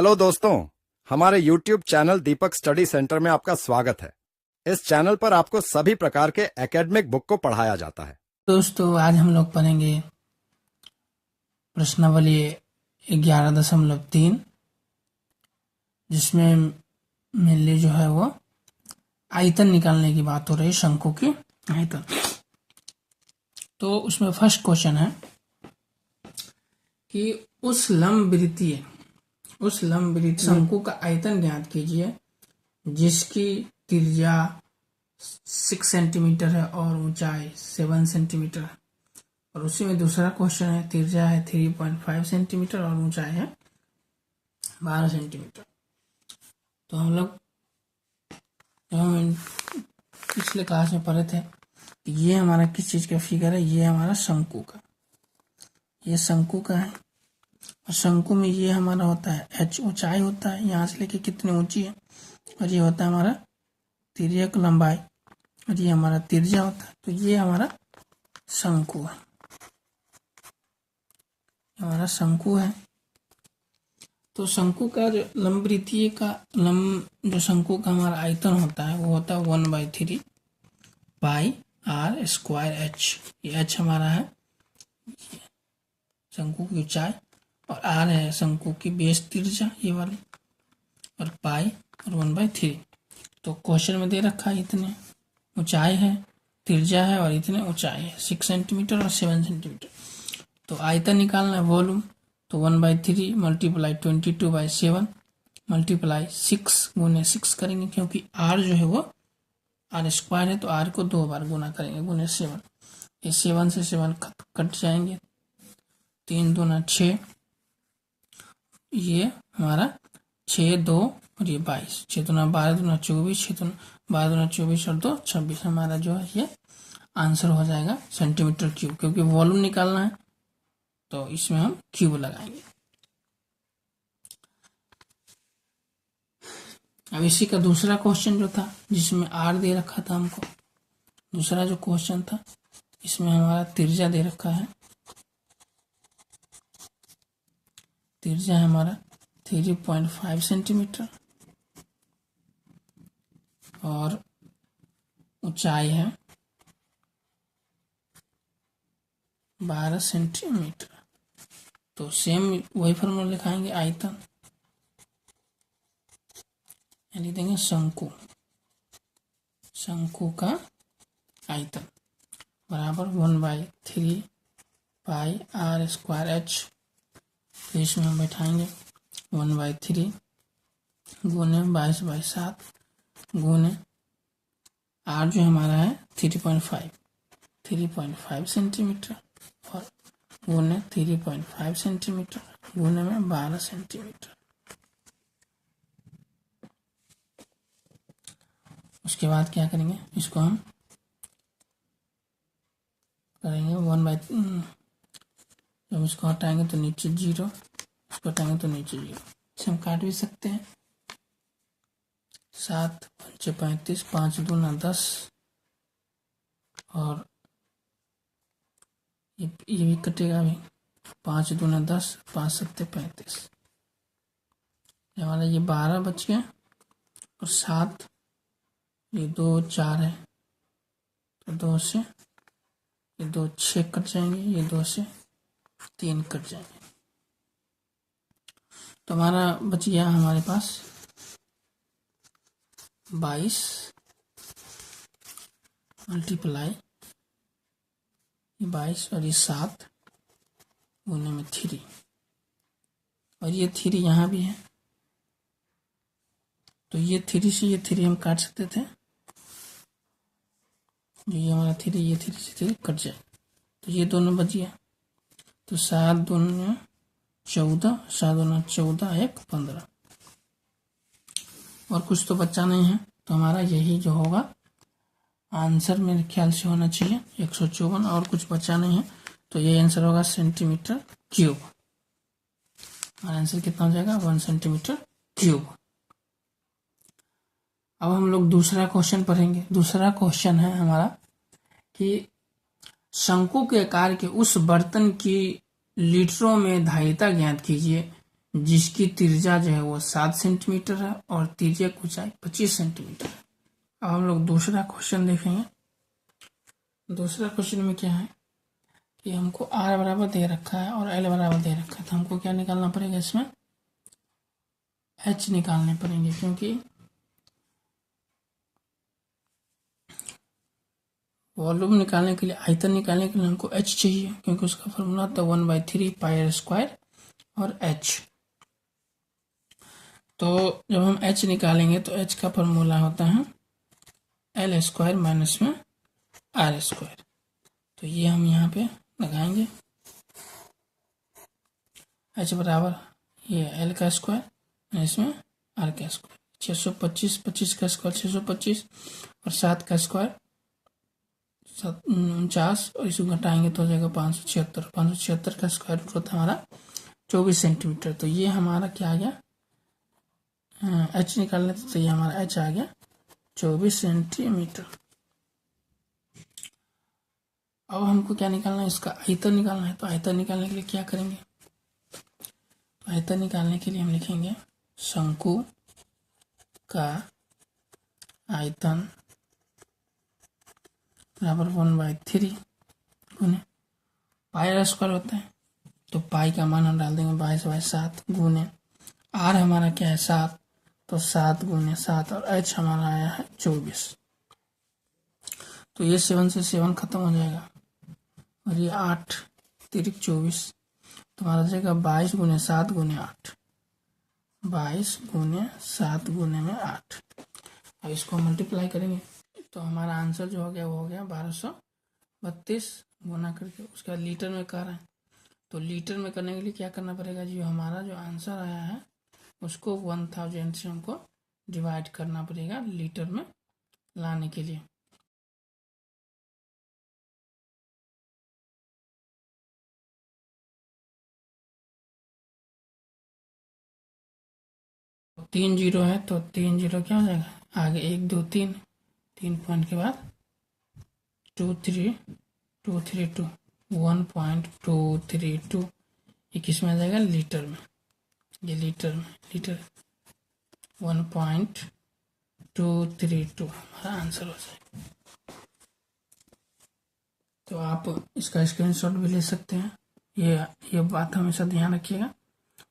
Hello दोस्तों, हमारे YouTube channel दीपक study centre में आपका स्वागत है। इस चैनल पर आपको सभी प्रकार के एकेडमिक बुक को पढ़ाया जाता है। दोस्तों, आज हम लोग पढ़ेंगे प्रश्नावली 11.3, जिसमें मेनली जो है वो आयतन निकालने की बात हो रही है, शंकु की आयतन। तो उसमें फर्स्ट क्वेश्चन है कि उस लंबवृत्तीय शंकु का आयतन ज्ञात कीजिए जिसकी त्रिज्या 6 सेंटीमीटर है और ऊंचाई 7 सेंटीमीटर है। और उसी में दूसरा क्वेश्चन है, त्रिज्या है 3.5 सेंटीमीटर और ऊंचाई है 12 सेंटीमीटर। तो हम लोग पिछले क्लास में पढ़े थे कि ये हमारा किस चीज का फिगर है, ये हमारा शंकु का, ये शंकु का है। और शंकु में ये हमारा होता है h ऊंचाई होता है, यहाँ से लेके कितनी ऊंची है, और ये होता है हमारा तिर्यक लंबाई, और ये हमारा त्रिज्या होता है। तो ये हमारा शंकु है, हमारा शंकु है। तो शंकु का जो लंबवृत्तीय का जो शंकु का हमारा आयतन होता है वो होता है 1/3 पाई r स्क्वायर h। ये h हमारा है शंकु की ऊंचाई, और r है शंकु की बेस त्रिज्या ये वाली, और पाई और 1/3। तो क्वेश्चन में दे रखा है इतने ऊंचाई है, त्रिज्या है, और इतने ऊंचाई है 6 सेंटीमीटर और 7 सेंटीमीटर। तो आयतन निकालना है, वॉल्यूम। तो 1/3 मल्टीप्लाई 22/7 मल्टीप्लाई 6 गुने 6 करेंगे, क्योंकि r जो है वो r स्क्वायर है, तो r को 2 बार गुना करेंगे, गुने 7। ये 7 से 7 कट जाएंगे, 3 दूना 6, ये हमारा 6 2 और ये 22, 6 दूना 12 दूना 24, 6 दूना 12 दूना 24 और 2 26। हमारा जो है ये आंसर हो जाएगा सेंटीमीटर क्यूब, क्योंकि वॉल्यूम निकालना है तो इसमें हम क्यूब लगाएंगे। अब इसी का दूसरा क्वेश्चन जो था, जिसमें r दे रखा था हमको, दूसरा जो क्वेश्चन था इसमें हमारा त्रिज्या दे रखा है, त्रिज्या है हमारा 3.5 सेंटीमीटर और ऊंचाई है 12 सेंटीमीटर। तो सेम वही फॉर्मूला लिखाएंगे, आयतन यानी देंगे शंकु का आयतन बराबर 1/3 पाई r स्क्वायर h। तो इसमें हम बैठाएंगे 1/3 गुने 22/7 गुने r जो हमारा है 3.5 सेंटीमीटर और गुने 3.5 सेंटीमीटर गुने में 12 सेंटीमीटर। उसके बाद क्या करेंगे, इसको हम करेंगे 1/, जब इसको हटाएंगे तो नीचे 0, इसको हटाएंगे तो नीचे 0। इसे हम काट भी सकते हैं, 7 5 35, 5 दूना 10, और ये भी कटेगा अभी, 5 दूना 10, 5 7 35। हमारा ये 12 बच गया, और 7, ये 2 4 है, तो 2 से ये 2 6 कट जाएंगे, ये 2 से 3 कट जाएंगे। तो हमारा बच गया हमारे पास 22 मल्टीप्लाई 22 और ये 7 गुने में 3, और ये 3 यहाँ भी है, तो ये 3 से ये 3 हम काट सकते थे, जो ये हमारा 3, ये 3 से 3 कट जाए, तो ये दोनों बच गया। तो 7 दूना 14, 7 दूना 14, 1 15, और कुछ तो बच्चा नहीं है, तो हमारा यही जो होगा आंसर मेरे ख्याल से होना चाहिए 154, और कुछ बचा नहीं है, तो ये आंसर होगा सेंटीमीटर क्यूब। हमारा आंसर कितना हो जाएगा, 1 सेंटीमीटर क्यूब। अब हम लोग दूसरा क्वेश्चन पढ़ेंगे। दूसरा क्वेश्चन है हमारा कि शंकु के आकार के उस बर्तन की लीटरों में धारिता ज्ञात कीजिए जिसकी त्रिज्या जो है वो 7 सेंटीमीटर है और तिर्यक ऊंचाई 25 सेंटीमीटर है। अब हम लोग दूसरा क्वेश्चन देखेंगे। दूसरा क्वेश्चन में क्या है कि हमको r बराबर दे रखा है और l बराबर दे रखा है, तो हमको क्या निकालना पड़ेगा, इसमें h निकालने पड़ेंगे, क्योंकि वॉल्यूम निकालने के लिए, आयतन निकालने के लिए हमको h चाहिए, क्योंकि उसका फॉर्मूला था 1/3 पाई r स्क्वायर और h। तो जब हम h निकालेंगे तो h का फॉर्मूला होता है l स्क्वायर माइनस में r स्क्वायर। तो ये हम यहाँ पे लगाएंगे, h बराबर ये l का स्क्वायर इसमें r का स्क्वायर, 625, 25 का स्क्वायर 625 और 7 का स्क्वायर 49, और इसको घटाएंगे तो हो जाएगा 576। 576 का स्क्वायर रूट होता है हमारा 24 सेंटीमीटर। तो ये हमारा क्या आ गया, h निकालने तो ये हमारा h आ गया 24 सेंटीमीटर। अब हमको क्या निकालना है, इसका आयतन निकालना है। तो आयतन निकालने के लिए क्या करेंगे, आयतन निकालने के लिए हम लिखेंगे शंकु का आयतन बराबर 1/3 गुने पाई r स्क्वायर होता है, तो पाई का मान हम डाल देंगे 22/7 गुने r हमारा क्या है 7, तो 7 गुने 7 और h हमारा आया है 24। तो ये 7 से 7 खत्म हो जाएगा और ये 8 तिरिक 24, तुम्हारा जाएगा 22 गुने 7 गुने 8, 22 गुने 7 गुने में 8। अब इसको मल्टीप्लाई करेंगे तो हमारा आंसर जो हो गया वो हो गया 1232 गुना करके, उसका लीटर में कर रहे हैं। तो लीटर में करने के लिए क्या करना पड़ेगा, जो हमारा जो आंसर आया है उसको 1000 से हमको डिवाइड करना पड़ेगा लीटर में लाने के लिए। तो 3 जीरो है, तो 3 जीरो क्या हो जाएगा, आगे 1 2 3, 3 पॉइंट के बाद 232 1.232, ये किस में आ जाएगा, लीटर में। ये लीटर में, लीटर 1.232 हमारा आंसर हो जाएगा। तो आप इसका स्क्रीनशॉट भी ले सकते हैं। ये बात हमेशा ध्यान रखिएगा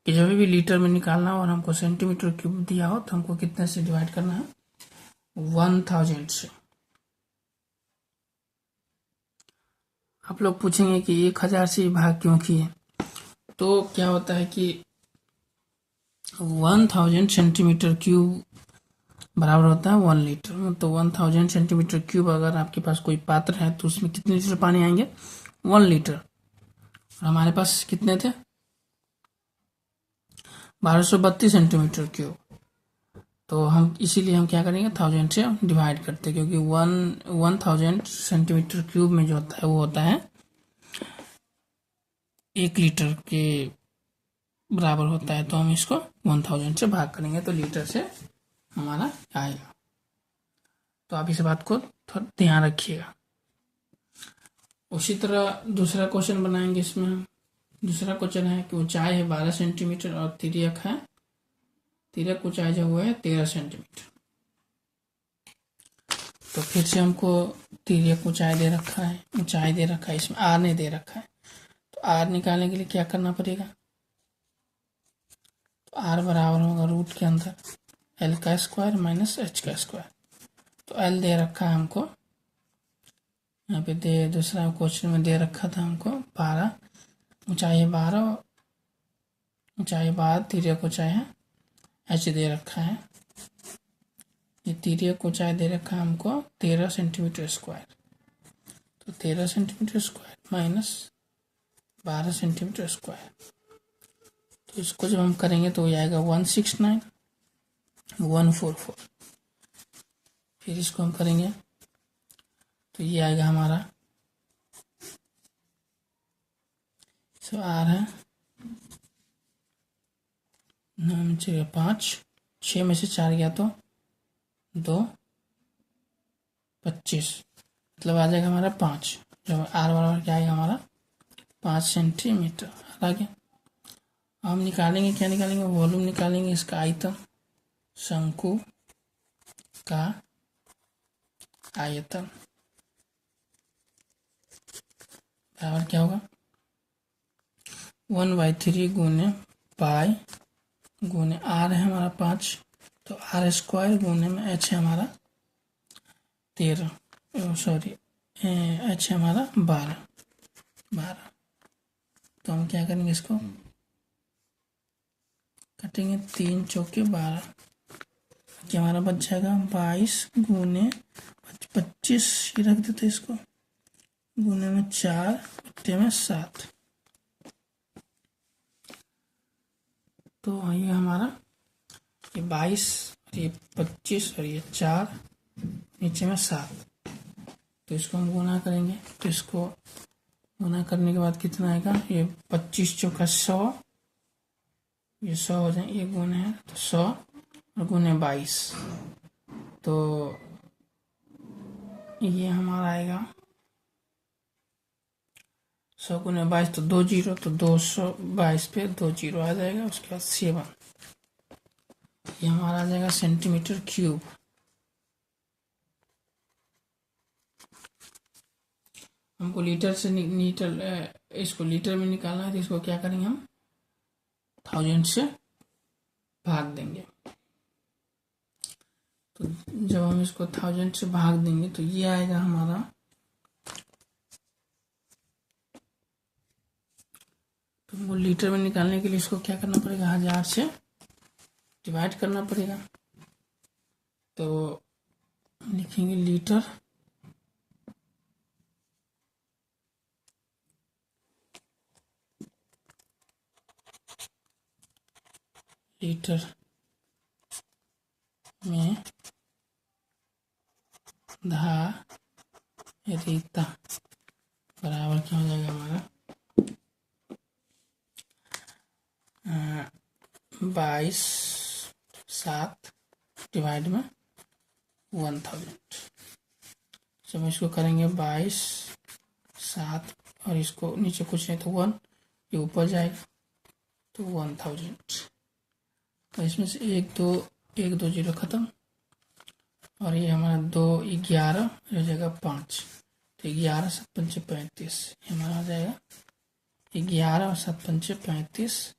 कि जब भी लीटर में निकालना हो और हमको सेंटीमीटर क्यूब दिया हो तो हमको कितने से डिवाइड करना है, 1000 से। आप लोग पूछेंगे कि 1000 से भाग क्यों किए, तो क्या होता है कि 1000 सेंटीमीटर क्यूब बराबर होता है 1 लीटर। तो 1000 सेंटीमीटर क्यूब अगर आपके पास कोई पात्र है तो उसमें कितने लीटर पानी आएंगे, 1 लीटर। और हमारे पास कितने थे, 1232 सेंटीमीटर क्यूब। तो हम इसीलिए हम क्या करेंगे, 1000 से डिवाइड करते हैं, क्योंकि 1000 सेंटीमीटर क्यूब में जो होता है वो होता है 1 लीटर के बराबर होता है। तो हम इसको 1000 से भाग करेंगे तो लीटर से हमारा आएगा। तो आप इस बात को थोड़ा ध्यान रखिएगा। उसी तरह दूसरा क्वेश्चन बनाएंगे। इसमें हम दूसरा क्वेश्चन है कि ऊंचाई है 12 सेंटीमीटर और तिर्यक है, तिर्यक ऊंचाई जो हुआ है 13 सेंटीमीटर। तो फिर से हमको तिर्यक ऊंचाई दे रखा है, ऊंचाई दे रखा है, इसमें आर नहीं दे रखा है। तो आर निकालने के लिए क्या करना पड़ेगा, तो आर बराबर होगा रूट के अंदर एल का स्क्वायर माइनस एच का स्क्वायर। तो एल दे रखा है हमको, यहाँ पे दूसरा क्वेश्चन में दे रखा था हमको 12, ऊंचाई है 12, ऊंचाई 12, तिर्यक ऊंचाई है एच दे रखा है। ये तिर्यक ऊंचाई दे रखा है हमको 13 सेंटीमीटर स्क्वायर। तो 13 centimetre square minus 12 centimetre square, तो इसको जब हम करेंगे तो ये आएगा 169,144। फिर इसको हम करेंगे तो ये आएगा हमारा, सो आर है 5, 6 में से 4 गया तो 2, 25, मतलब आ जाएगा हमारा 5। जब आर बराबर क्या आएगा हमारा 5 सेंटीमीटर आ गया। हम निकालेंगे, क्या निकालेंगे, वॉल्यूम निकालेंगे इसका, आयतन, शंकु का आयतन बराबर क्या होगा, 1/3 गुने पाई गुने आर है हमारा 5, तो आर स्क्वायर गुने में एच है हमारा 13, सॉरी एच है हमारा 12। तो हम क्या करेंगे, इसको कटेंगे, 3 चौके 12, क्या हमारा बच जाएगा 22 गुने 25, ये रख देते इसको, गुने में 4 बट्टे में 7। तो ये हमारा ये 22 और ये 25 और ये 4 नीचे में 7, तो इसको हम गुना करेंगे, तो इसको गुना करने के बाद कितना आएगा, ये 25 चौका 100, ये 100 हो जाए, ये गुने है तो 100 और गुने 22, तो ये हमारा आएगा 100 गुने 22, तो 2 जीरो, तो 222 पे 2 जीरो आ जाएगा, उसके बाद 7, ये हमारा आ जाएगा सेंटीमीटर क्यूब। हमको लीटर से इसको लीटर में निकालना है, तो इसको क्या करेंगे, हम 1000 से भाग देंगे। तो जब हम इसको 1000 से भाग देंगे तो ये आएगा हमारा, तो हमको लीटर में निकालने के लिए इसको क्या करना पड़ेगा, 1000 से डिवाइड करना पड़ेगा। तो लिखेंगे लीटर में धारिता बराबर क्या हो जाएगा हमारा 22/7 डिवाइड में 1000। जब इसको करेंगे 22/7 और इसको नीचे कुछ नहीं तो 1, ये ऊपर जाएगा तो 1000, तो इसमें से 1 2 जीरो खत्म, और ये हमारा 2 11 हो जाएगा 5, तो 11 7 5 35, ये हमारा आ जाएगा 11 और 7 5 35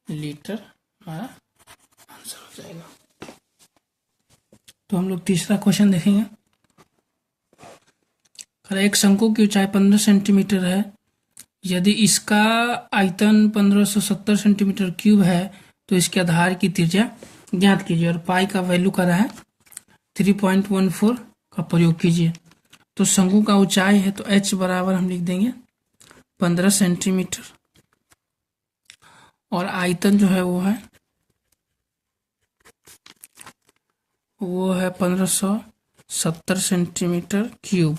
लीटर हमारा आंसर हो जाएगा। तो हम लोग तीसरा क्वेश्चन देखेंगे। एक शंकु की ऊंचाई 15 सेंटीमीटर है, यदि इसका आयतन 1570 सेंटीमीटर क्यूब है तो इसके आधार की त्रिज्या ज्ञात कीजिए, और पाई का वैल्यू कर रहा है 3.14 का प्रयोग कीजिए। तो शंकु का ऊंचाई है तो h बराबर हम लिख देंगे 15 सेंटीमीटर, और आयतन जो है वो है 1570 सेंटीमीटर क्यूब,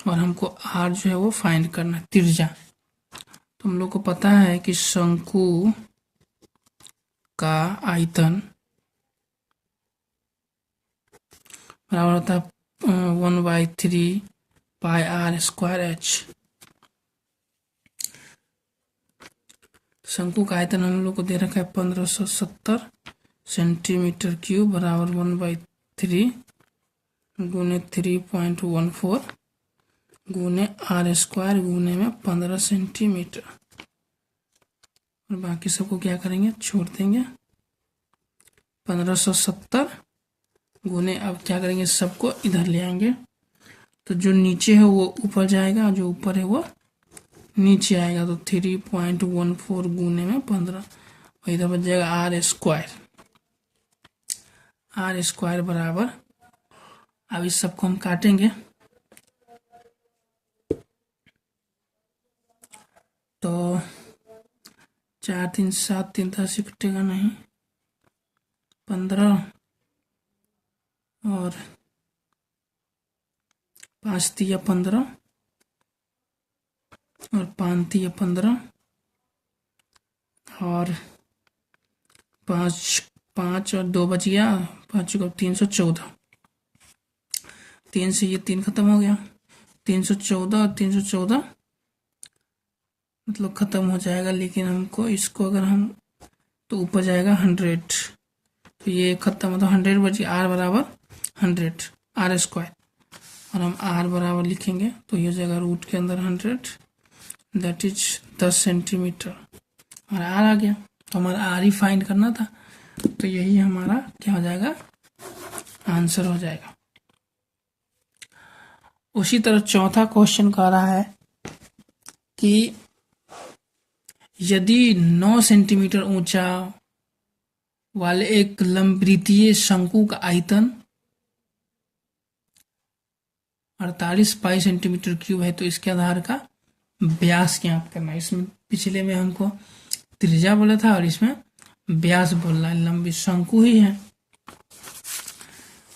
और हमको r जो है वो फाइंड करना है, त्रिज्या। तो हम लोग को पता है कि शंकु का आयतन बराबर होता है 1/3 पाई r स्क्वायर h। शंकु का आयतन हम लोग को दे रखा है 1570 सेंटीमीटर क्यूब बराबर 1/3 गुने 3.14 गुने r स्क्वायर गुने में 15 सेंटीमीटर, और बाकी सबको क्या करेंगे, छोड़ देंगे। 1570 गुने, अब क्या करेंगे, सबको इधर ले आएंगे, तो जो नीचे है वो ऊपर जाएगा, जो ऊपर है वो नीचे आएगा, तो 3.14 गुने में 15, और इधर बच जाएगा r स्क्वायर बराबर, अब इस सबको हम काटेंगे, तो 4 3 7 3 10 कटेगा नहीं, 15 और 5 3 15 और 5 3 15 और 5 और 2 बच गया, 5 को 314, 3 से ये 3 खत्म हो गया, 314 और 314 मतलब ख़त्म हो जाएगा, लेकिन हमको इसको अगर हम तो ऊपर जाएगा 100, तो ये ख़त्म मतलब 100 बची, आर बराबर 100 आर स्क्वायर, और हम आर बराबर लिखेंगे तो ये हो जाएगा रूट के अंदर 100, दैट इज 10 सेंटीमीटर, और आर आ गया। तो हमारा आर ही फाइंड करना था, तो यही हमारा क्या हो जाएगा, आंसर हो जाएगा। उसी तरह चौथा क्वेश्चन कह रहा है कि यदि 9 सेंटीमीटर ऊंचा वाले एक लंबवृत्तीय शंकु का आयतन 48 पाई सेंटीमीटर क्यूब है, तो इसके आधार का व्यास ज्ञात करना है। इसमें पिछले में हमको त्रिज्या बोला था और इसमें व्यास बोल रहा है, लंबी शंकु ही है,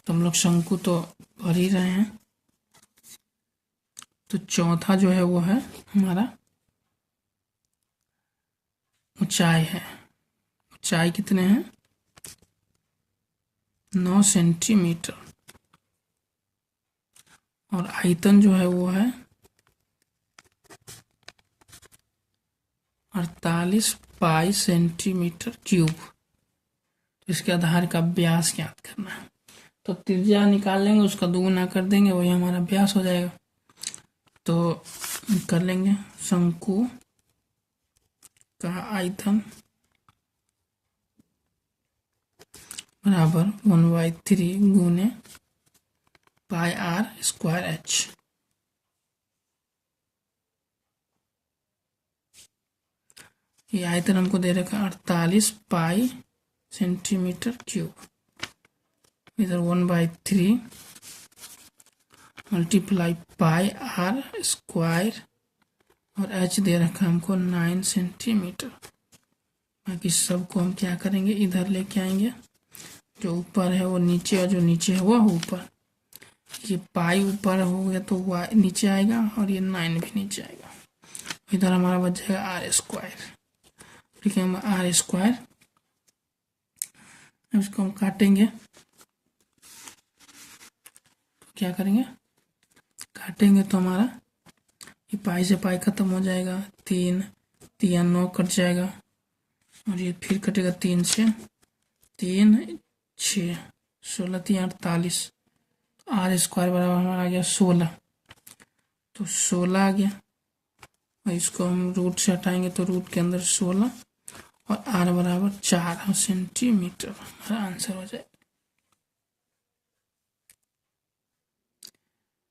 तो हम लोग शंकु तो पढ़ ही रहे हैं। तो चौथा जो है वो है हमारा ऊंचाई है। ऊंचाई कितने हैं, 9 सेंटीमीटर, और आयतन जो है वो है 48 पाई सेंटीमीटर क्यूब। तो इसके आधार का व्यास ज्ञात करना है, तो त्रिज्या निकाल लेंगे, उसका दुगुना कर देंगे, वही हमारा व्यास हो जाएगा। तो कर लेंगे शंकु का आयतन बराबर 1/3 गुने पाई आर स्क्वायर एच। ये आयतन हमको दे रखा 48 पाई सेंटीमीटर क्यूब, इधर 1/3 मल्टीप्लाई पाई आर स्क्वायर, और एच दे रखा हमको 9 सेंटीमीटर। बाकी सबको हम क्या करेंगे, इधर लेके आएंगे, जो ऊपर है वो नीचे और जो नीचे है वो ऊपर। ये पाई ऊपर हो गया तो वाई नीचे आएगा, और ये 9 भी नीचे आएगा, इधर हमारा बच जाएगा आर स्क्वायर। ठीक है, हम आर स्क्वायर इसको हम काटेंगे, तो क्या करेंगे, काटेंगे तो हमारा ये पाई से पाई खत्म हो जाएगा, 3 3 9 कट जाएगा, और ये फिर कटेगा 3 से 3 6 16 3 48, आर स्क्वायर बराबर हमारा आ गया 16, तो 16 आ गया, और इसको हम रूट से हटाएंगे तो रूट के अंदर 16, और आर बराबर 4 सेंटीमीटर हमारा आंसर हो जाए।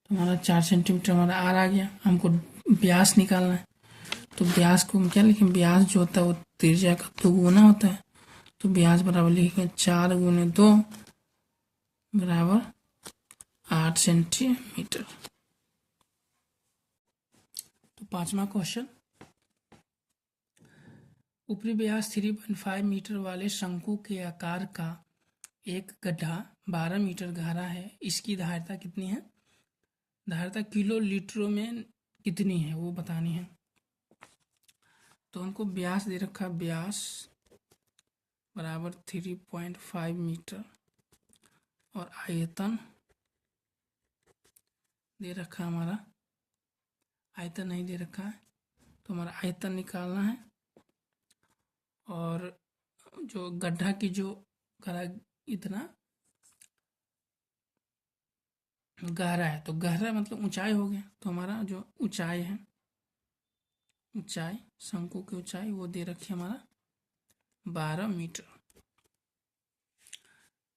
तो हमारा 4 सेंटीमीटर हमारा आर आ गया। हमको व्यास निकालना है, तो व्यास को हम क्या लिखें, व्यास जो होता है वो त्रिज्या का दोगुना होता है, तो व्यास बराबर लिखेंगे 4 गुने 2 बराबर 8 सेंटीमीटर। तो पांचवा क्वेश्चन, ऊपरी व्यास 3.5 मीटर वाले शंकु के आकार का एक गड्ढा 12 मीटर गहरा है, इसकी धारिता कितनी है, धारिता किलो लीटरों में कितनी है वो बतानी है। तो हमको व्यास दे रखा, व्यास बराबर 3.5 मीटर, और आयतन दे रखा हमारा, आयतन नहीं दे रखा है, तो हमारा आयतन निकालना है, और जो गड्ढा की जो इतना गहरा है, तो गहरा मतलब ऊंचाई हो गया, तो हमारा जो ऊंचाई है, ऊंचाई शंकु की ऊंचाई वो दे रखी हमारा 12 मीटर।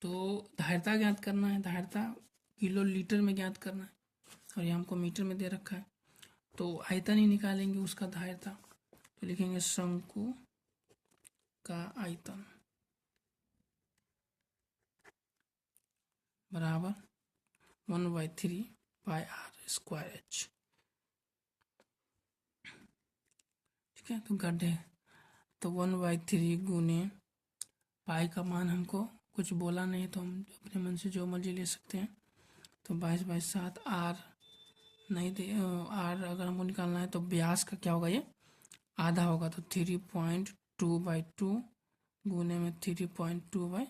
तो धारिता ज्ञात करना है, धारिता किलो लीटर में ज्ञात करना है, और ये हमको मीटर में दे रखा है, तो आयतन ही निकालेंगे उसका धारिता, तो लिखेंगे शंकु का आयतन बराबर 1/3 पाई आर स्क्वायर एच। ठीक है, तो गड्ढे तो 1/3 गुने पाई का मान हमको कुछ बोला नहीं, तो हम अपने मन से जो मर्जी ले सकते हैं, तो 22/7 आर नहीं दे, आर अगर हमको निकालना है तो व्यास का क्या होगा, ये आधा होगा, तो 3.2/2 गुने में 3.2/2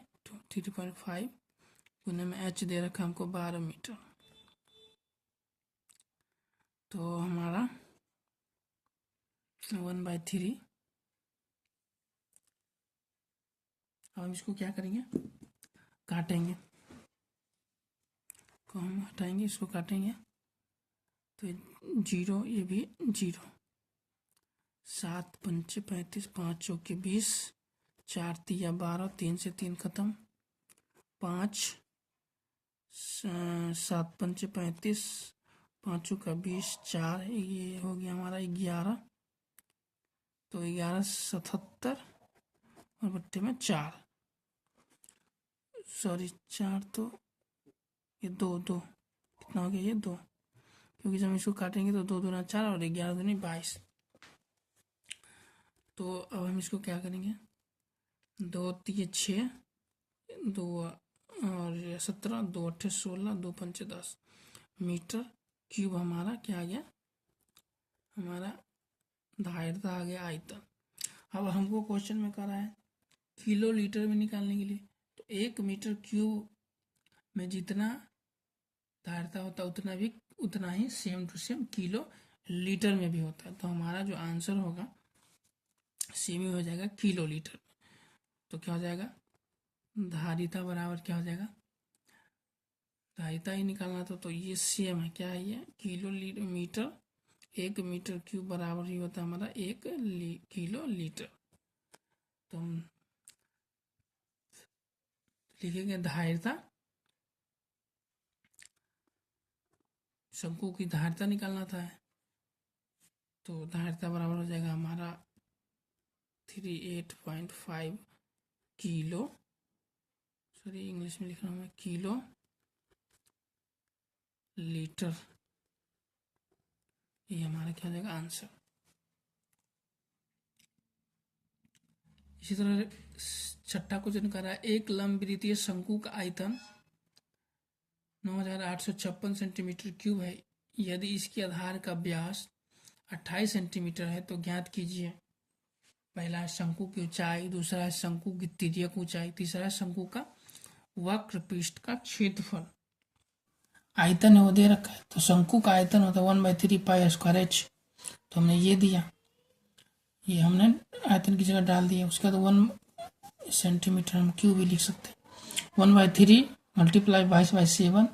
3.5 गुने में एच दे रखा हमको 12 मीटर। तो हमारा 1/3। अब हम इसको क्या करेंगे, काटेंगे। को हम हटाएंगे, इसको काटेंगे तो 0, ये भी 0। 7 पंचे 35, 5 चौके 20, 4 तिया 12, 3 से 3 खत्म, 5 7 पंचे 35, 5 चौका 20, 4 ये हो गया हमारा 11। तो 11 77 और बट्टे में 4, सॉरी 4 तो ये 2 कितना हो गया, ये 2, क्योंकि जब इसको काटेंगे तो 2 दूना 4 और 11 दूनी 22। तो अब हम इसको क्या करेंगे, 2 तिये 6, 2 और 17, 2 अट्ठे 16, 2 पंचे 10 मीटर क्यूब हमारा क्या आ गया, हमारा धारिता आ गया आयतन। अब हमको क्वेश्चन में कह रहा है किलो लीटर में निकालने के लिए, तो 1 मीटर क्यूब में जितना धारिता होता है उतना ही same to same kilo litre में भी होता है। तो हमारा जो आंसर होगा सेम ही हो जाएगा किलो लीटर। तो क्या हो जाएगा, धारिता बराबर क्या हो जाएगा, धारिता ही निकालना था तो ये सेम है, क्या है ये किलो मीटर। 1 मीटर क्यूब बराबर ही होता है हमारा 1 किलो लीटर। तो हम लिखेंगे धारिता, शंकु की धारिता निकालना था, तो धारिता बराबर हो जाएगा हमारा 38.5 किलो, सॉरी इंग्लिश में लिख रहा हूँ मैं, किलो लीटर। ये हमारा क्या हो जाएगा आंसर। इसी तरह छठा क्वेश्चन कर रहा है, एक लंबवृत्तीय शंकु का आयतन 9856 सेंटीमीटर क्यूब है। यदि इसके आधार का व्यास 28 सेंटीमीटर है तो ज्ञात कीजिए। पहला है शंकु की ऊंचाई, दूसरा है शंकु की तिर्यक ऊंचाई, तीसरा है शंकु का वक्र पृष्ठ का क्षेत्रफल। आयतन है वो दे रखा है, तो शंकु का आयतन होता है 1/3 पाई स्क्वायर एच। तो हमने ये दिया, ये हमने आयतन की जगह डाल दिया। उसके बाद 1 सेंटीमीटर हम क्यूब भी लिख सकते हैं। 1/3 मल्टीप्लाई 22/7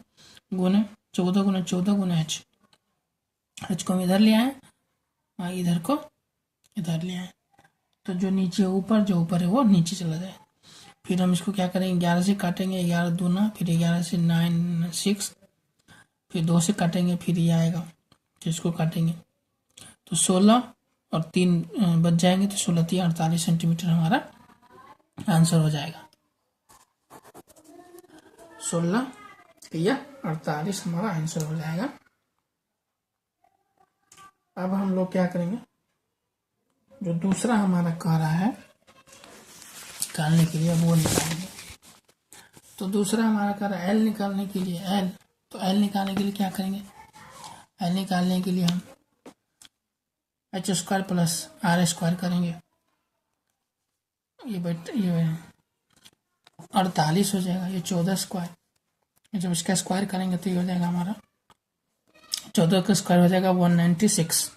गुने 14 गुने 14 गुने एच। एच को हम इधर ले आए और इधर को इधर ले आए, तो जो नीचे ऊपर, जो ऊपर है वो नीचे चला जाए। फिर हम इसको क्या करेंगे, 11 से काटेंगे, 11 दूना, फिर 11 से 9 6, फिर 2 से काटेंगे, फिर ये आएगा, तो इसको काटेंगे तो 16 और 3 बच जाएंगे, तो 16 3 48 सेंटीमीटर हमारा आंसर हो जाएगा। 16 3 48 हमारा आंसर हो जाएगा। अब हम लोग क्या करेंगे, जो दूसरा हमारा कह रहा है निकालने के लिए, वो निकालेंगे। तो दूसरा हमारा कह रहा है एल निकालने के लिए, एल, तो एल निकालने के लिए क्या करेंगे, एल निकालने के लिए हम H square plus R square करेंगे। ये 48 हो जाएगा, ये 14 स्क्वायर, जब इसका स्क्वायर करेंगे तो ये हो जाएगा हमारा 14 का स्क्वायर हो जाएगा 196,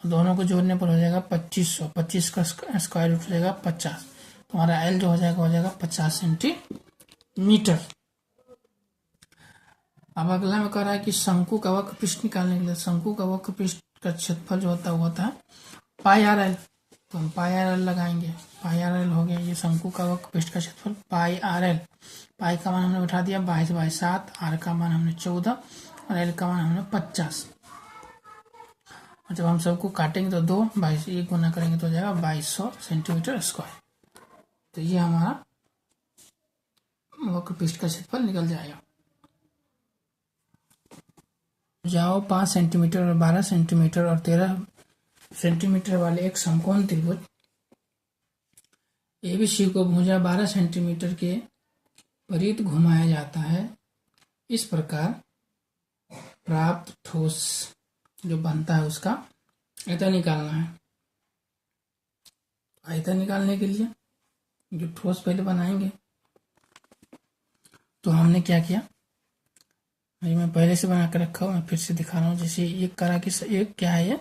दोनों को जोड़ने पर हो जाएगा 2500, 25 का स्क्वायर रूट हो जाएगा 50। तो हमारा एल जो हो जाएगा 50 सेंटीमीटर। अब अगला में कह रहा है कि शंकु का वक्र पृष्ठ निकालने के लिए, शंकु का वक्र पृष्ठ का क्षेत्रफल जो होता है वो होता है पाई आर एल। तो हम पाई आर एल लगाएंगे, पाई आर एल हो गया ये शंकु का वक्र पृष्ठ का क्षेत्रफल पाई आर एल। पाई का मान हमने बैठा दिया 22/7, आर का मान हमने 14 और एल का मान हमने 50। और जब हम सबको काटेंगे तो 2 22 एक गुना करेंगे तो हो जाएगा 2200 सेंटीमीटर स्क्वायर। तो ये हमारा वक्र पृष्ठ का क्षेत्रफल निकल जाएगा। जाओ 5 सेंटीमीटर और 12 सेंटीमीटर और 13 सेंटीमीटर वाले एक समकोण त्रिभुज एबीसी को भुजा 12 सेंटीमीटर के परित घुमाया जाता है। इस प्रकार प्राप्त ठोस जो बनता है उसका आयतन निकालना है। आयतन निकालने के लिए जो ठोस पहले बनाएंगे, तो हमने क्या किया, मैं पहले से बना कर रखा हूँ, मैं फिर से दिखा रहा हूँ। जैसे एक करा कि एक क्या है, ये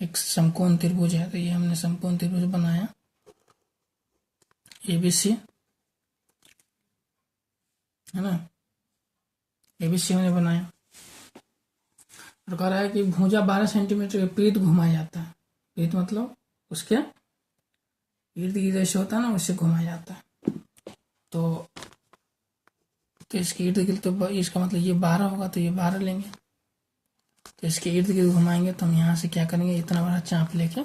एक समकोण त्रिभुज है, तो ये हमने समकोण त्रिभुज बनाया ABC, है ना, ABC हमने बनाया। और कह रहा है कि भुजा 12 सेंटीमीटर के पीठ घुमाया जाता है। पीठ मतलब उसके इर्द गिर्द जैसे होता है ना, उससे घुमाया जाता है। तो इसके इर्द गिर्द, तो इसका मतलब ये 12 होगा, तो ये 12 लेंगे। तो इसके इर्द गिर्द घुमाएंगे तो हम यहाँ से क्या करेंगे, इतना बड़ा चाप लेके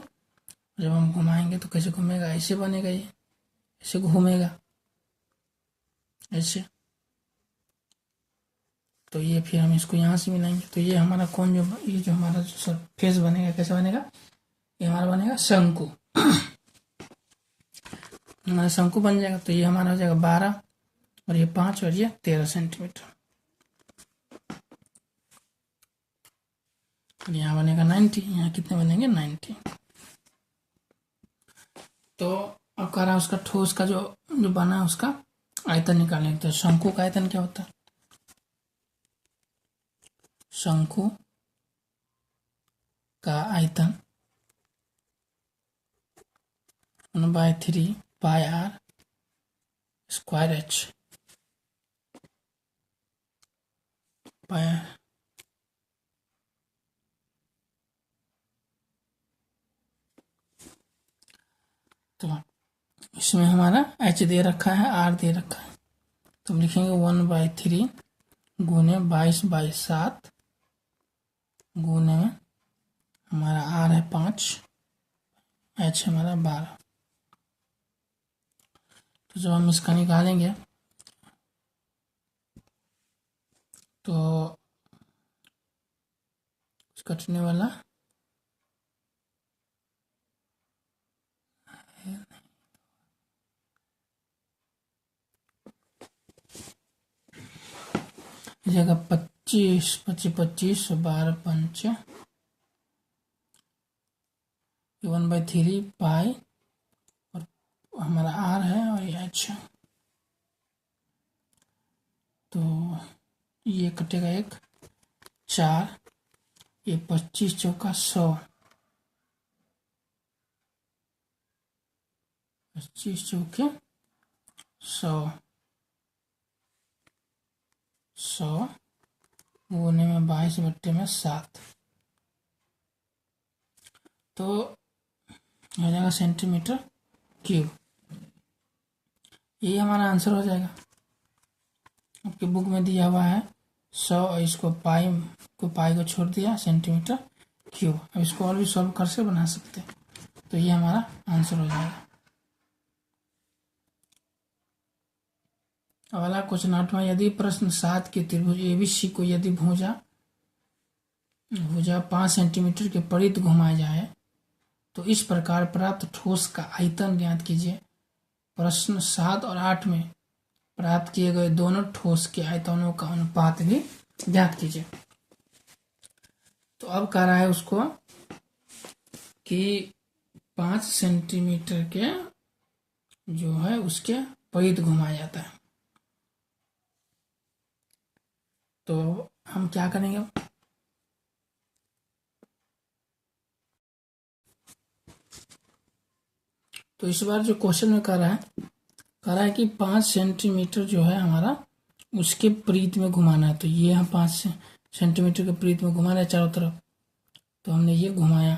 जब हम घुमाएंगे तो कैसे घूमेगा, ऐसे बनेगा, ये ऐसे घूमेगा, ऐसे। तो ये फिर हम इसको यहाँ से मिलाएंगे, तो ये हमारा कौन जो ये जो हमारा जो फेस बनेगा, कैसे बनेगा, ये हमारा बनेगा शंकु। हमारा शंकु बन जाएगा। तो ये हमारा हो जाएगा 12 और ये 5 और ये 13 सेंटीमीटर। और यहाँ बनेगा 90, यहाँ कितने बनेंगे 90। तो अब कह रहा है उसका ठोस का जो बना है उसका आयतन निकालने। तो शंकु का आयतन क्या होता है, शंकु का आयतन 1/3 पाई आर स्क्वायर एच पाई। तो इसमें हमारा एच दे रखा है, आर दे रखा है, तो हम लिखेंगे 1/3 गुने 22/7 गुने हमारा आर है 5, एच हमारा 12। तो जब हम इसका निकालेंगे तो कटने वाला जगह 25 25 25 12 5 1/3 पाई और हमारा आर है और ये एच है। तो ये कटेगा 1 4, ये 25 चौका 100, 25 चौके 100 गुने में 22/7, तो हो जाएगा सेंटीमीटर क्यूब। यही हमारा आंसर हो जाएगा। आपकी बुक में दिया हुआ है 100 और इसको पाई को छोड़ दिया सेंटीमीटर क्यूब। अब इसको और भी सॉल्व कर से बना सकते हैं, तो ये हमारा आंसर हो जाएगा। अगला क्वेश्चन 8वां, यदि प्रश्न 7 के त्रिभुज ABC को यदि भुजा 5 सेंटीमीटर के परिध घुमाया जाए तो इस प्रकार प्राप्त ठोस का आयतन ज्ञात कीजिए। प्रश्न 7 और 8 में प्राप्त किए गए दोनों ठोस के आयतनों का अनुपात भी ज्ञात कीजिए। तो अब कह रहा है उसको कि 5 सेंटीमीटर के जो है उसके परिध घुमाया जाता है। तो हम क्या करेंगे, तो इस बार जो क्वेश्चन में कह रहा है कि 5 सेंटीमीटर जो है हमारा उसके परिध में घुमाना है। तो ये हम 5 सेंटीमीटर के परिध में घुमाना है चारों तरफ। तो हमने ये घुमाया,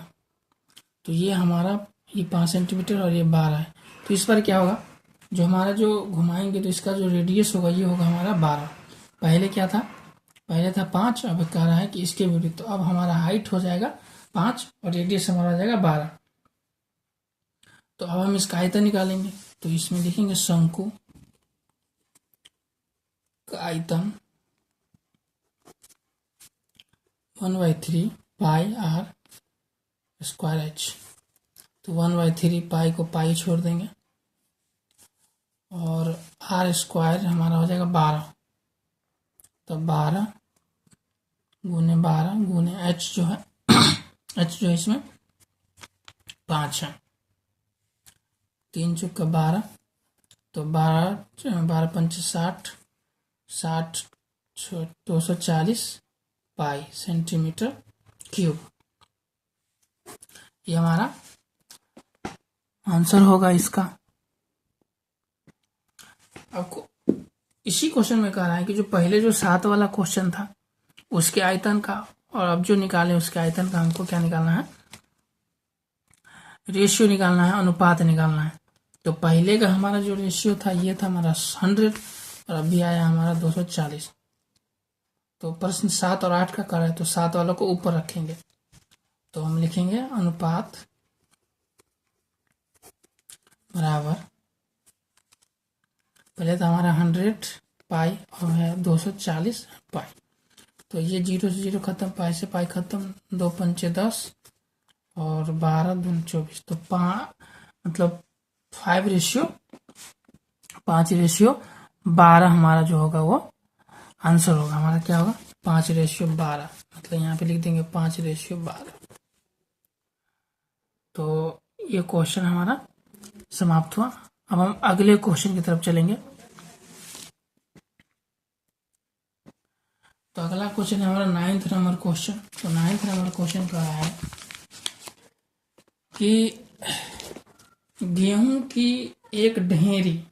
तो ये हमारा ये 5 सेंटीमीटर और ये 12 है। तो इस पर क्या होगा, जो हमारा जो घुमाएंगे तो इसका जो रेडियस होगा ये होगा हमारा 12। पहले क्या था, पहले था 5, अब कह रहा है कि इसके विपरीत। तो अब हमारा हाइट हो जाएगा 5 और रेडियस हमारा हो जाएगा 12। तो अब हम इसका आयतन निकालेंगे। तो इसमें लिखेंगे शंकु का आयतन 1/3 पाई आर स्क्वायर एच। तो 1/3 पाई को पाई छोड़ देंगे और आर स्क्वायर हमारा हो जाएगा 12। तो 12 गुने एच जो है एच जो है इसमें 5 है, 3 चौका 12, तो 12 पंच 60 240 पाई सेंटीमीटर क्यूब। ये हमारा आंसर होगा इसका। आपको इसी क्वेश्चन में कह रहा है कि जो पहले जो 7 वाला क्वेश्चन था उसके आयतन का और अब जो निकाले उसके आयतन का हमको क्या निकालना है, रेशियो निकालना है, अनुपात निकालना है। तो पहले का हमारा जो रेशियो था ये था हमारा 100 और अभी आया हमारा 240। तो प्रश्न 7 और 8 का कर रहा है तो 7 वालों को ऊपर रखेंगे। तो हम लिखेंगे अनुपात बराबर, पहले तो हमारा 100 पाई और है 240 पाई। तो ये 0 से 0 खत्म, पाई से पाई खत्म, 2 पंचे 10 और 12 दूनी 24। तो मतलब 5:12 हमारा जो होगा वो आंसर होगा। हमारा क्या होगा, 5:12। मतलब यहाँ पे लिख देंगे 5:12। तो ये क्वेश्चन हमारा समाप्त हुआ। अब हम अगले क्वेश्चन की तरफ चलेंगे। तो अगला क्वेश्चन है हमारा 9th नंबर क्वेश्चन। तो 9th नंबर क्वेश्चन कह रहा है कि गेहूं की एक ढेरी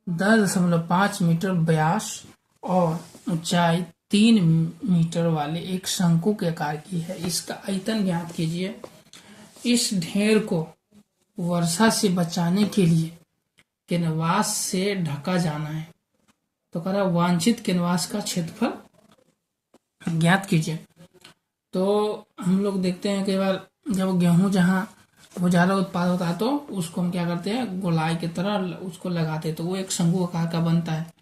10.5 मीटर व्यास और ऊंचाई 3 मीटर वाले एक शंकु के आकार की है, इसका आयतन ज्ञात कीजिए। इस ढेर को वर्षा से बचाने के लिए कैनवास से ढका जाना है। तो कह रहा वांछित कैनवास का क्षेत्रफल ज्ञात कीजिए। तो हम लोग देखते हैं कई बार जब गेहूं जहाँ वो ज़्यादा उत्पाद होता है तो उसको हम क्या करते हैं, गोलाई की तरह उसको लगाते हैं, तो वो एक शंकु आकार का बनता है।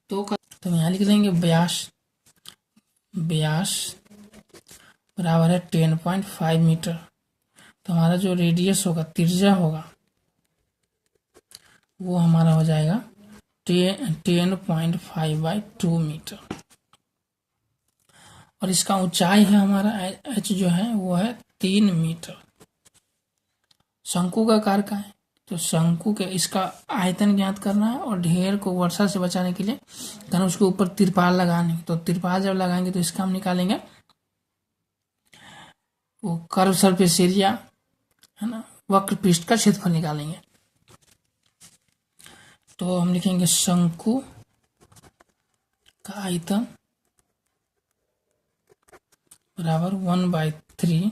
तो यहाँ लिख देंगे व्यास बराबर है 10.5 मीटर। तो हमारा जो रेडियस होगा, त्रिज्या होगा, वो हमारा हो जाएगा 10.5/2 मीटर। और इसका ऊंचाई है हमारा h जो है वो है 3 मीटर। शंकु का आकार का है तो शंकु के इसका आयतन ज्ञात करना है और ढेर को वर्षा से बचाने के लिए कहना उसके ऊपर तिरपाल लगाने। तो तिरपाल जब लगाएंगे तो इसका हम निकालेंगे वो कर्व सरफेस एरिया, है ना, वक्र पृष्ठ का क्षेत्रफल निकालेंगे। तो हम लिखेंगे शंकु का आयतन बराबर 1/3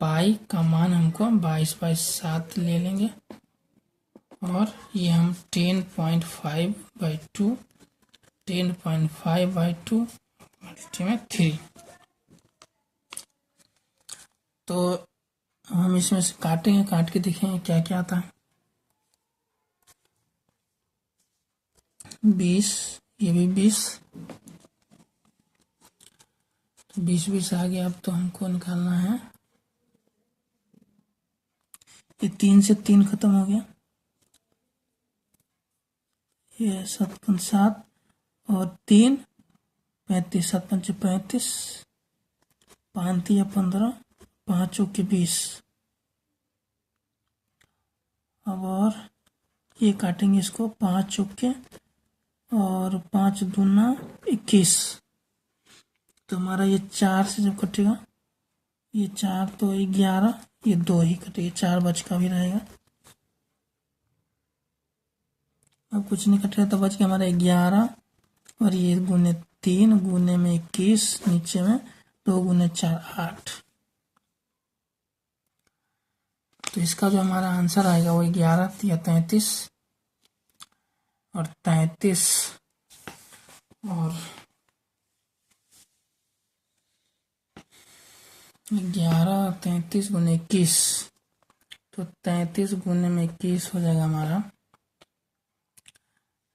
पाई का मान हमको 22/7 ले लेंगे और ये हम 10.5/2 में 3। तो हम इसमें से काटेंगे, काट के देखेंगे क्या क्या आता है। 20, ये भी 20, तो 20 आ गया। अब तो हमको निकालना है, ये 3 से 3 खत्म हो गया, ये 7 और 3 35, 7 पंचे 35, 5 या 15, 5 के 20। अब और ये काटेंगे इसको 5 चौके और 5 दूना 21। तो हमारा ये 4 से जब कटेगा, ये 4 तो 11, ये 2 ही कटेगा, 4 बच का भी रहेगा। अब कुछ नहीं कटेगा तो बच गया हमारा 11 और ये गुने 3 गुने में 21, नीचे में 2 गुने 4 8। तो इसका जो हमारा आंसर आएगा वो 11 या 33 और 33 और 11 33 गुने 21, तो 33 गुने में 21 हो जाएगा हमारा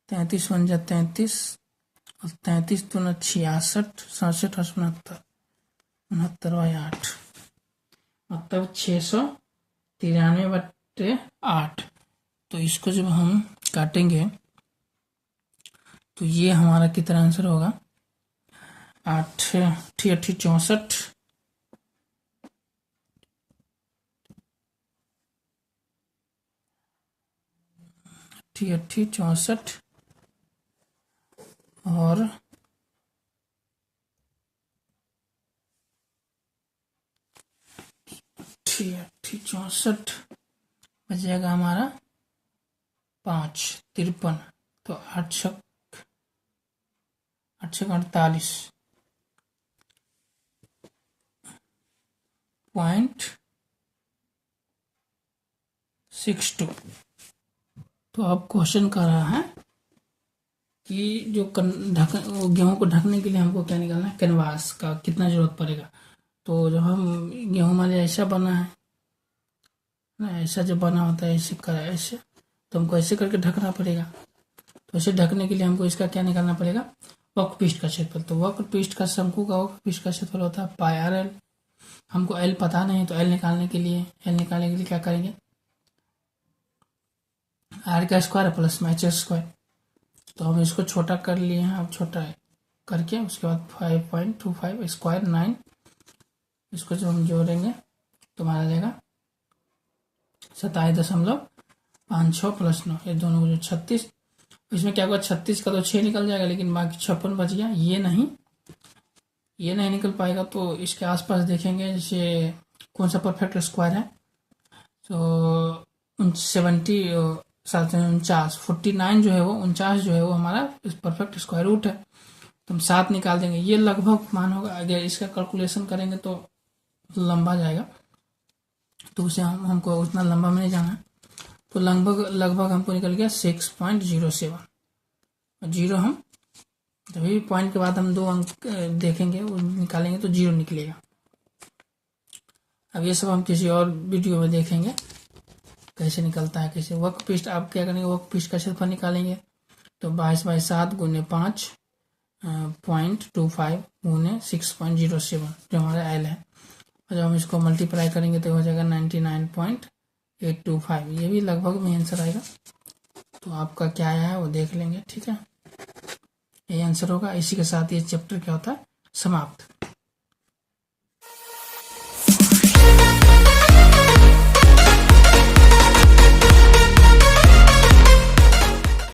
33 बन जाए 33 और 33 दूना 66, 67 और 69, 69/8, मतलब 693/8। तो इसको जब हम काटेंगे तो ये हमारा कितना आंसर होगा, 8 8 64, 8 64 और 8 64 बचेगा हमारा 5 53। तो 8 48 .62। तो अब क्वेश्चन कर रहा है कि जो गेहूं को ढकने के लिए हमको क्या निकालना है, कैनवास का कितना जरूरत पड़ेगा। तो जब हम गेहूं हमारे ऐसा बना है ना, ऐसा जब बना होता है ऐसे तो हमको ऐसे करके ढकना पड़ेगा। तो ऐसे ढकने के लिए हमको इसका क्या निकालना पड़ेगा, वक्र पृष्ठ का क्षेत्रफल। तो वक्र पृष्ठ का शंकु का वक्र पृष्ठ का क्षेत्रफल होता है पाई आर एल। हमको एल पता नहीं, तो एल निकालने के लिए क्या करेंगे, आर का स्क्वायर प्लस में एच स्क्वायर। तो हम इसको छोटा कर लिए हैं, अब छोटा करके उसके बाद 5.25 स्क्वायर 9, इसको जब हम जोड़ेंगे तो हमारा जाएगा 27.56 प्लस 9, ये दोनों जो 36। इसमें क्या हुआ, 36 का तो 6 निकल जाएगा, लेकिन बाकी 56 बच गया। ये नहीं निकल पाएगा। तो इसके आसपास देखेंगे जैसे कौन सा परफेक्ट स्क्वायर है। तो 49 जो है वो 49 जो है वो हमारा परफेक्ट स्क्वायर रूट है। तो हम 7 निकाल देंगे। ये लगभग मान होगा, अगर इसका कैलकुलेशन करेंगे तो लंबा जाएगा, तो उसे हमको उतना लंबा में नहीं जाना है। तो लगभग हमको निकल गया 6.07। जीरो हम तभी पॉइंट के बाद हम 2 अंक देखेंगे, वो निकालेंगे तो 0 निकलेगा। अब ये सब हम किसी और वीडियो में देखेंगे कैसे निकलता है, कैसे वक्र पृष्ठ। आप क्या करेंगे, वक्र पृष्ठ का क्षेत्रफल निकालेंगे। तो 22/7 × 5.25 × 6.07 जो हमारा एल है। और जब हम इसको मल्टीप्लाई करेंगे तो हो जाएगा 99.825। ये भी लगभग में आंसर आएगा। तो आपका क्या आया है वो देख लेंगे, ठीक है। ये आंसर होगा। इसी के साथ ये चैप्टर क्या होता है समाप्त।